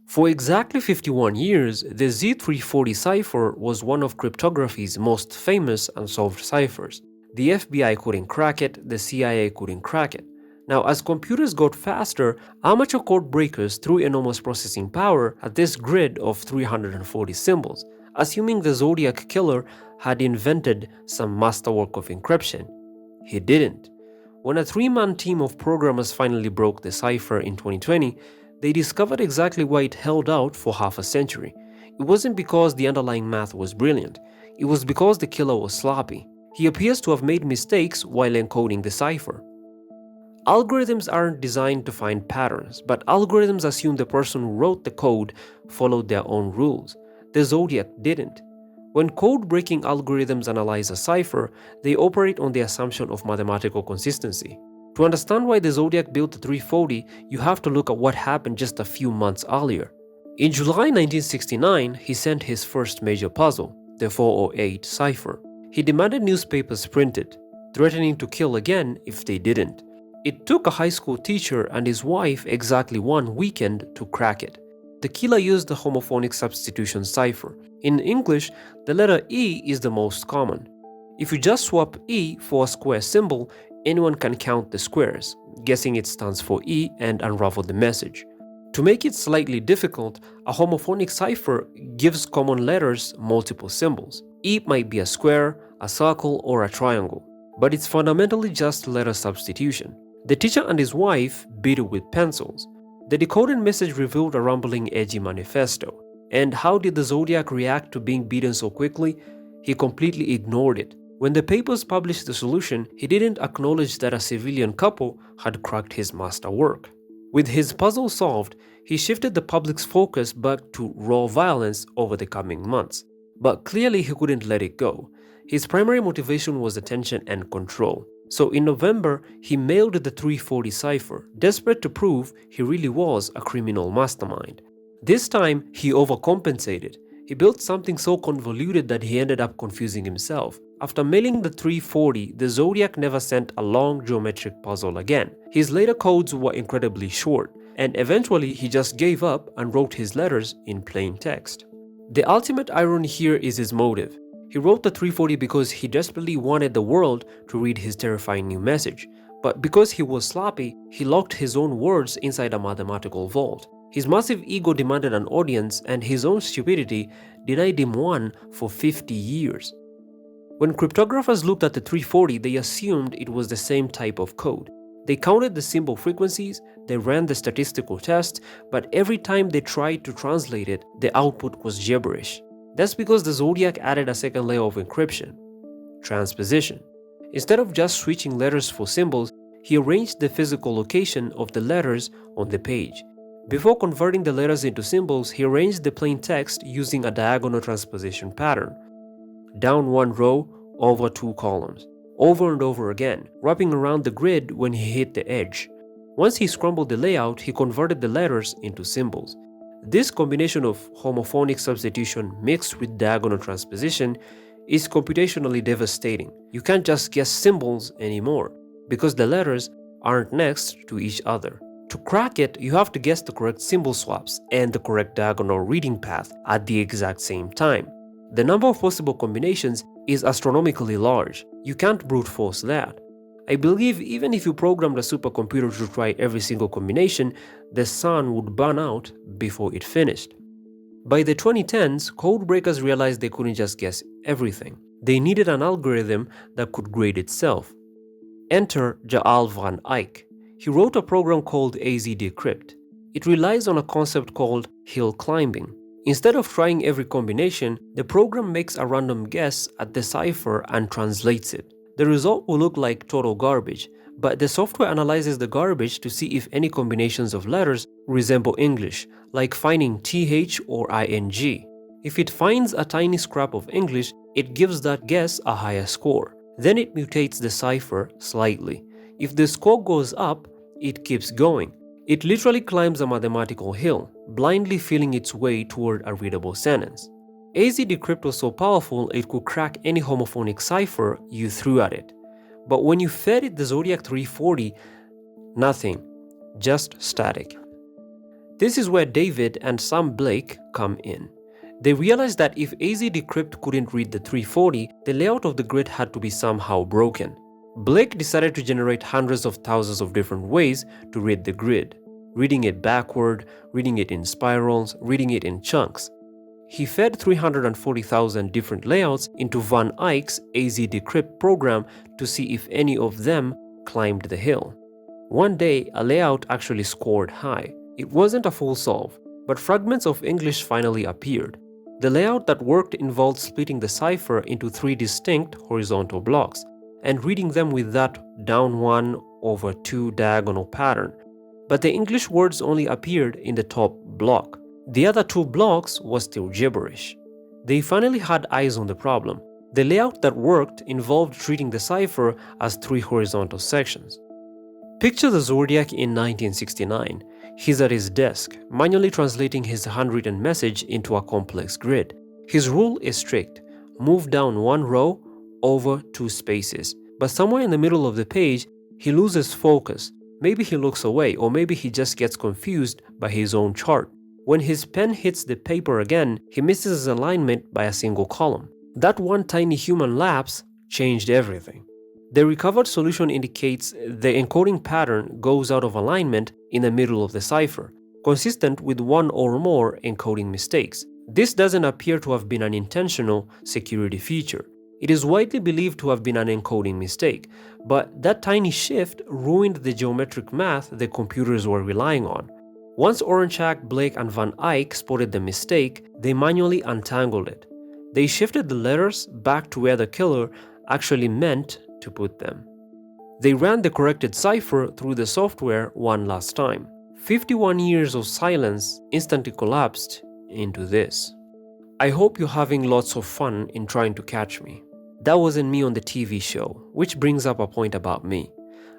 For exactly 51 years, the Z340 cipher was one of cryptography's most famous unsolved ciphers. The FBI couldn't crack it, the CIA couldn't crack it. Now, as computers got faster, amateur code breakers threw enormous processing power at this grid of 340 symbols, assuming the Zodiac Killer had invented some masterwork of encryption. He didn't. When a three-man team of programmers finally broke the cipher in 2020, they discovered exactly why it held out for half a century. It wasn't because the underlying math was brilliant. It was because the killer was sloppy. He appears to have made mistakes while encoding the cipher. Algorithms aren't designed to find patterns, but algorithms assume the person who wrote the code followed their own rules. The Zodiac didn't. When code-breaking algorithms analyze a cipher, they operate on the assumption of mathematical consistency. To understand why the Zodiac built the 340, you have to look at what happened just a few months earlier. In July 1969, he sent his first major puzzle, the 408 cipher. He demanded newspapers printed, threatening to kill again if they didn't. It took a high school teacher and his wife exactly one weekend to crack it. The killer used the homophonic substitution cipher. In English, the letter E is the most common. If you just swap E for a square symbol, anyone can count the squares, guessing it stands for E and unravel the message. To make it slightly difficult, a homophonic cipher gives common letters multiple symbols. E might be a square, a circle, or a triangle, but it's fundamentally just letter substitution. The teacher and his wife beat it with pencils. The decoded message revealed a rumbling, edgy manifesto. And how did the Zodiac react to being beaten so quickly? He completely ignored it. When the papers published the solution, he didn't acknowledge that a civilian couple had cracked his masterwork. With his puzzle solved, he shifted the public's focus back to raw violence over the coming months. But clearly he couldn't let it go. His primary motivation was attention and control. So in November, he mailed the 340 cipher, desperate to prove he really was a criminal mastermind. This time, he overcompensated. He built something so convoluted that he ended up confusing himself. After mailing the 340, the Zodiac never sent a long geometric puzzle again. His later codes were incredibly short, and eventually he just gave up and wrote his letters in plain text. The ultimate irony here is his motive. He wrote the 340 because he desperately wanted the world to read his terrifying new message. But because he was sloppy, he locked his own words inside a mathematical vault. His massive ego demanded an audience, and his own stupidity denied him one for 50 years. When cryptographers looked at the 340, they assumed it was the same type of code. They counted the symbol frequencies, they ran the statistical test, but every time they tried to translate it, the output was gibberish. That's because the Zodiac added a second layer of encryption: transposition. Instead of just switching letters for symbols, he arranged the physical location of the letters on the page. Before converting the letters into symbols, he arranged the plain text using a diagonal transposition pattern. Down one row, over two columns, over and over again, wrapping around the grid when he hit the edge. Once he scrambled the layout, he converted the letters into symbols. This combination of homophonic substitution mixed with diagonal transposition is computationally devastating. You can't just guess symbols anymore, because the letters aren't next to each other. To crack it, you have to guess the correct symbol swaps and the correct diagonal reading path at the exact same time. The number of possible combinations is astronomically large. You can't brute force that. I believe even if you programmed a supercomputer to try every single combination, the sun would burn out before it finished. By the 2010s, codebreakers realized they couldn't just guess everything. They needed an algorithm that could grade itself. Enter Jarl Van Eycke. He wrote a program called decrypted. It relies on a concept called hill climbing. Instead of trying every combination, the program makes a random guess at the cipher and translates it. The result will look like total garbage, but the software analyzes the garbage to see if any combinations of letters resemble English, like finding TH or ING. If it finds a tiny scrap of English, it gives that guess a higher score. Then it mutates the cipher slightly. If the score goes up, it keeps going. It literally climbs a mathematical hill, blindly feeling its way toward a readable sentence. decrypted was so powerful it could crack any homophonic cipher you threw at it. But when you fed it the Zodiac 340, nothing, just static. This is where David and Sam Blake come in. They realized that if AZ Decrypt couldn't read the 340, the layout of the grid had to be somehow broken. Blake decided to generate hundreds of thousands of different ways to read the grid. Reading it backward, reading it in spirals, reading it in chunks. He fed 340,000 different layouts into Van Eycke's AZ Decrypt program to see if any of them climbed the hill. One day, a layout actually scored high. It wasn't a full solve, but fragments of English finally appeared. The layout that worked involved splitting the cipher into 3 distinct horizontal blocks and reading them with that down 1 over 2 diagonal pattern. But the English words only appeared in the top block. The other 2 blocks was still gibberish. They finally had eyes on the problem. The layout that worked involved treating the cipher as 3 horizontal sections. Picture the Zodiac in 1969. He's at his desk, manually translating his handwritten message into a complex grid. His rule is strict: move down 1 row over 2 spaces. But somewhere in the middle of the page, he loses focus. Maybe he looks away, or maybe he just gets confused by his own chart. When his pen hits the paper again, he misses his alignment by a single column. That one tiny human lapse changed everything. The recovered solution indicates the encoding pattern goes out of alignment in the middle of the cipher, consistent with 1 or more encoding mistakes. This doesn't appear to have been an intentional security feature. It is widely believed to have been an encoding mistake, but that tiny shift ruined the geometric math the computers were relying on. Once Oranchak, Blake, and Van Eycke spotted the mistake, they manually untangled it. They shifted the letters back to where the killer actually meant to put them. They ran the corrected cipher through the software one last time. 51 years of silence instantly collapsed into this. I hope you're having lots of fun in trying to catch me. That wasn't me on the TV show, which brings up a point about me.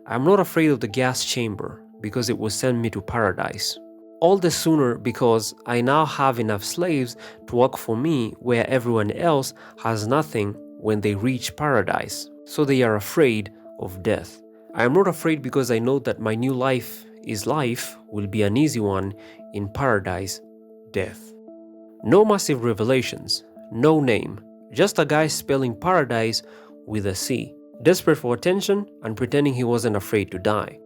I'm not afraid of the gas chamber because it will send me to paradise. All the sooner because I now have enough slaves to work for me where everyone else has nothing when they reach paradise. So they are afraid of death. I am not afraid because I know that my new life will be an easy one in paradise, death. No massive revelations, no name, just a guy spelling paradise with a C, desperate for attention and pretending he wasn't afraid to die.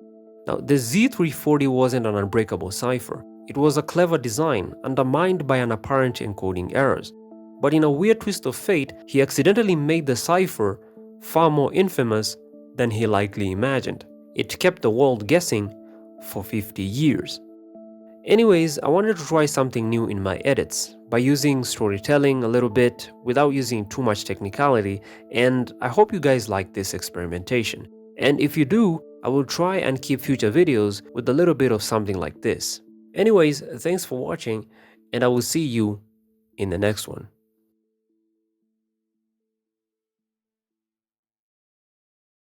Now, the Z340 wasn't an unbreakable cipher. It was a clever design, undermined by an apparent encoding errors. But in a weird twist of fate, he accidentally made the cipher far more infamous than he likely imagined. It kept the world guessing for 50 years. Anyways, I wanted to try something new in my edits by using storytelling a little bit without using too much technicality, and I hope you guys like this experimentation. And if you do, I will try and keep future videos with a little bit of something like this. Anyways, thanks for watching, and I will see you in the next one.